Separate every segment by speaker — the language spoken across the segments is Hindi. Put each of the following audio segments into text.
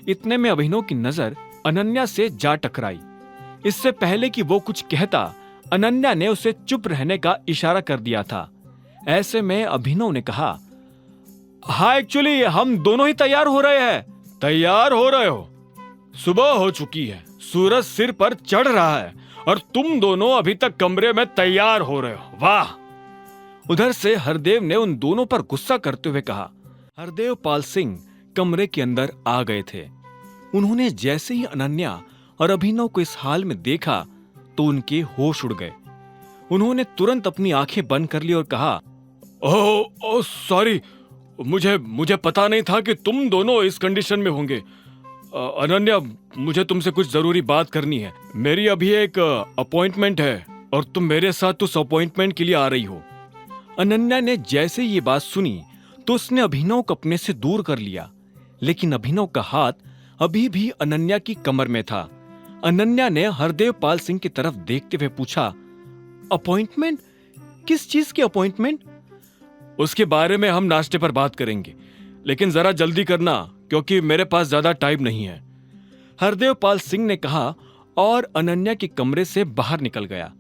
Speaker 1: इतने में अभिनव की नजर अनन्या से जा टकराई। इससे पहले कि वो कुछ कहता, अनन्या ने उसे चुप रहने का इशारा कर दिया था। ऐसे में अभिनव ने कहा, हाँ एक्चुअली हम दोनों ही तैयार हो रहे हैं। तैयार हो रहे हो? सुबह हो चुकी है, सूरज सिर पर चढ़ रहा है और तुम दोनों अभी तक कमरे में तैयार हो रहे हो, वाह। उधर से हरदेव ने उन दोनों पर गुस्सा करते हुए कहा। हरदेव पाल सिंह कमरे के अंदर आ गए थे। उन्होंने जैसे ही अनन्या और अभिनव को इस हाल में देखा तो उनके होश उड़ गए। उन्होंने तुरंत अपनी आंखें बंद कर ली और कहा, ओह सॉरी, मुझे पता नहीं था कि तुम दोनों इस कंडीशन में होंगे। अनन्या, मुझे तुमसे कुछ जरूरी बात करनी है। मेरी अभी एक अपॉइंटमेंट है और तुम मेरे साथ उस अपॉइंटमेंट के लिए आ रही हो। अनन्या ने जैसे ये बात सुनी तो उसने अभिनव को अपने से दूर कर लिया, लेकिन अभिनव का हाथ अभी भी अनन्या की कमर में था। अनन्या ने हरदेव पाल सिंह की तरफ देखते हुए पूछा, अपॉइंटमेंट? किस चीज की अपॉइंटमेंट? उसके बारे में हम नाश्ते पर बात करेंगे, लेकिन जरा जल्दी करना क्योंकि मेरे पास ज्यादा टाइम नहीं है, हरदेव पाल सिंह ने कहा और अनन्या के कमरे से बाहर निकल गया।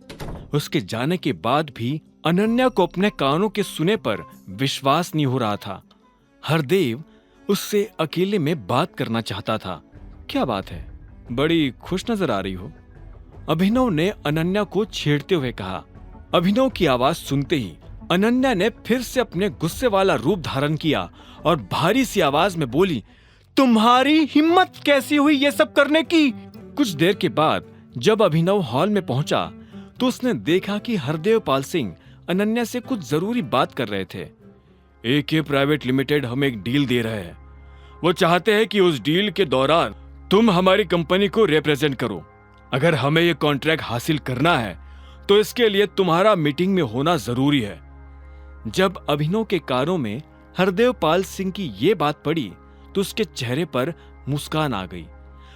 Speaker 1: उसके जाने के बाद भी अनन्या को अपने कानों के सुने पर विश्वास नहीं हो रहा था। हरदेव उससे अकेले में बात करना चाहता था। क्या बात है, बड़ी खुश नजर आ रही हो, अभिनव ने अनन्या को छेड़ते हुए कहा। अभिनव की आवाज सुनते ही अनन्या ने फिर से अपने गुस्से वाला रूप धारण किया और भारी सी आवाज में बोली, तुम्हारी हिम्मत कैसी हुई ये सब करने की? कुछ देर के बाद जब अभिनव हॉल में पहुंचा तो उसने देखा कि हरदेव पाल सिंह अनन्या से कुछ जरूरी बात कर रहे थे। AK प्राइवेट लिमिटेड हमें एक डील दे रहे हैं। वो चाहते हैं कि उस डील के दौरान तुम हमारी कंपनी को रिप्रेजेंट करो। अगर हमें ये कॉन्ट्रैक्ट हासिल करना है तो इसके लिए तुम्हारा मीटिंग में होना जरूरी है। जब अभिनव के कानों में हरदेव पाल सिंह की ये बात पड़ी तो उसके चेहरे पर मुस्कान आ गई।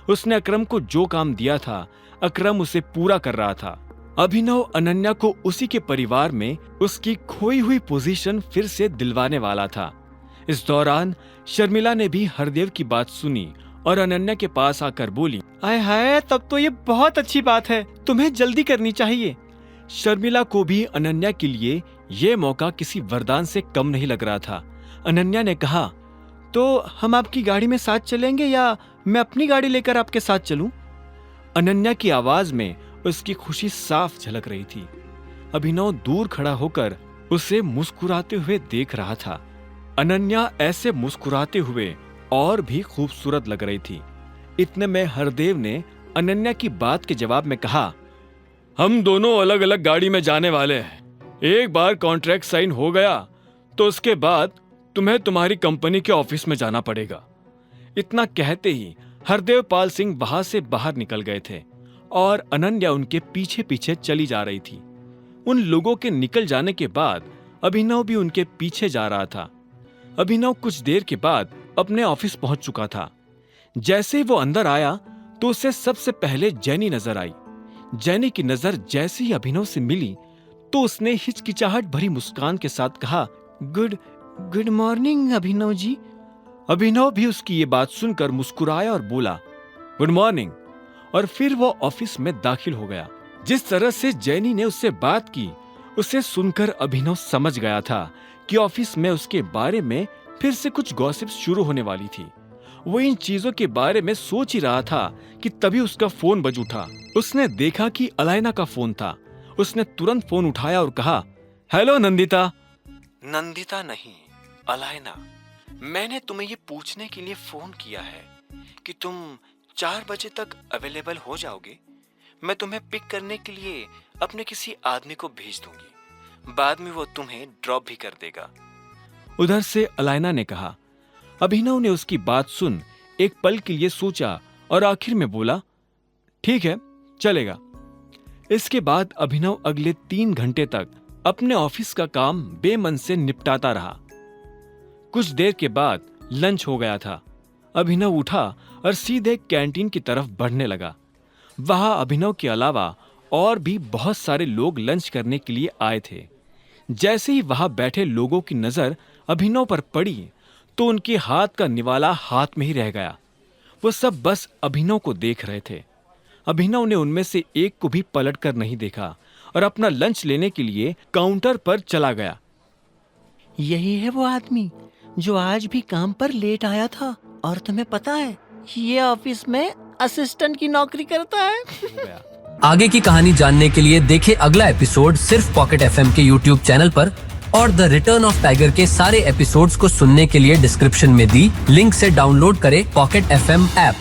Speaker 1: उसने अकरम को जो काम दिया था, अकरम उसे पूरा कर रहा था। अभिनव अनन्या को उसी के परिवार में उसकी खोई हुई पोजीशन फिर से दिलवाने वाला था। इस दौरान शर्मिला ने भी हरदेव की बात सुनी और अनन्या के पास आकर बोली, आय हाय, तब तो ये बहुत अच्छी बात है, तुम्हें जल्दी करनी चाहिए। शर्मिला को भी अनन्या के लिए ये मौका किसी वरदान से कम नहीं लग रहा था। अनन्या ने कहा, तो हम आपकी गाड़ी में साथ चलेंगे या मैं अपनी गाड़ी लेकर आपके साथ चलूं? अनन्या की आवाज में उसकी खुशी साफ झलक रही थी। अभिनव दूर खड़ा होकर उसे मुस्कुराते हुए देख रहा था। अनन्या ऐसे मुस्कुराते हुए और भी खूबसूरत लग रही थी। इतने में हरदेव ने अनन्या की बात के जवाब में कहा, हम दोनों अलग अलग गाड़ी में जाने वाले हैं। एक बार कॉन्ट्रैक्ट साइन हो गया तो उसके बाद तुम्हें तुम्हारी कंपनी के ऑफिस में जाना पड़ेगा। इतना कहते ही हरदेव पाल सिंह वहां से बाहर निकल गए थे और अनन्या उनके पीछे पीछे चली जा रही थी। उन लोगों के निकल जाने के बाद अभिनव भी उनके पीछे जा रहा था। अभिनव कुछ देर के बाद अपने ऑफिस पहुंच चुका था। जैसे ही वो अंदर आया तो उसे सबसे पहले जैनी नजर आई। जैनी की नजर जैसे ही अभिनव से मिली तो उसने हिचकिचाहट भरी मुस्कान के साथ कहा, गुड मॉर्निंग अभिनव जी। अभिनव भी उसकी ये बात सुनकर मुस्कुराया और बोला, गुड मॉर्निंग, और फिर वो ऑफिस में दाखिल हो गया। जिस तरह से जैनी ने उससे बात की उसे सुनकर अभिनव समझ गया था कि ऑफिस में उसके बारे में फिर से कुछ गॉसिप शुरू होने वाली थी। वो इन चीजों के बारे में सोच ही रहा था कि तभी उसका फोन बज उठा। उसने देखा कि अलाइना का फोन था। उसने तुरंत फोन उठाया और कहा, हेलो नंदिता। नंदिता नहीं, अलाइना। मैंने तुम्हें ये पूछने के लिए फोन किया है कि तुम 4 बजे तक अवेलेबल हो जाओगे। मैं तुम्हें पिक करने के लिए अपने किसी आदमी को भेज दूंगी, बाद में वो तुम्हें ड्रॉप भी कर देगा। उधर से अलाइना ने कहा। अभिनव ने उसकी बात सुन एक पल के लिए सोचा और आखिर में बोला, ठीक है, चलेगा। इसके बाद अभिनव अगले 3 घंटे तक अपने ऑफिस का काम बेमन से निपटाता रहा। कुछ देर के बाद लंच हो गया था। अभिनव उठा और सीधे कैंटीन की तरफ बढ़ने लगा। वहां अभिनव के अलावा और भी बहुत सारे लोग लंच करने के लिए आए थे। जैसे ही वहां बैठे लोगों की नजर अभिनव पर पड़ी तो उनके हाथ का निवाला हाथ में ही रह गया। वो सब बस अभिनव को देख रहे थे। अभिनव ने उनमें से एक को भी पलट कर नहीं देखा और अपना लंच लेने के लिए काउंटर पर चला गया।
Speaker 2: यही है वो आदमी जो आज भी काम पर लेट आया था, और तुम्हें पता है ये ऑफिस में असिस्टेंट की नौकरी करता है।
Speaker 3: आगे की कहानी जानने के लिए देखें अगला एपिसोड सिर्फ पॉकेट एफएम के YouTube चैनल पर, और द रिटर्न ऑफ टाइगर के सारे एपिसोड्स को सुनने के लिए डिस्क्रिप्शन में दी लिंक से डाउनलोड करें पॉकेट एफएम ऐप।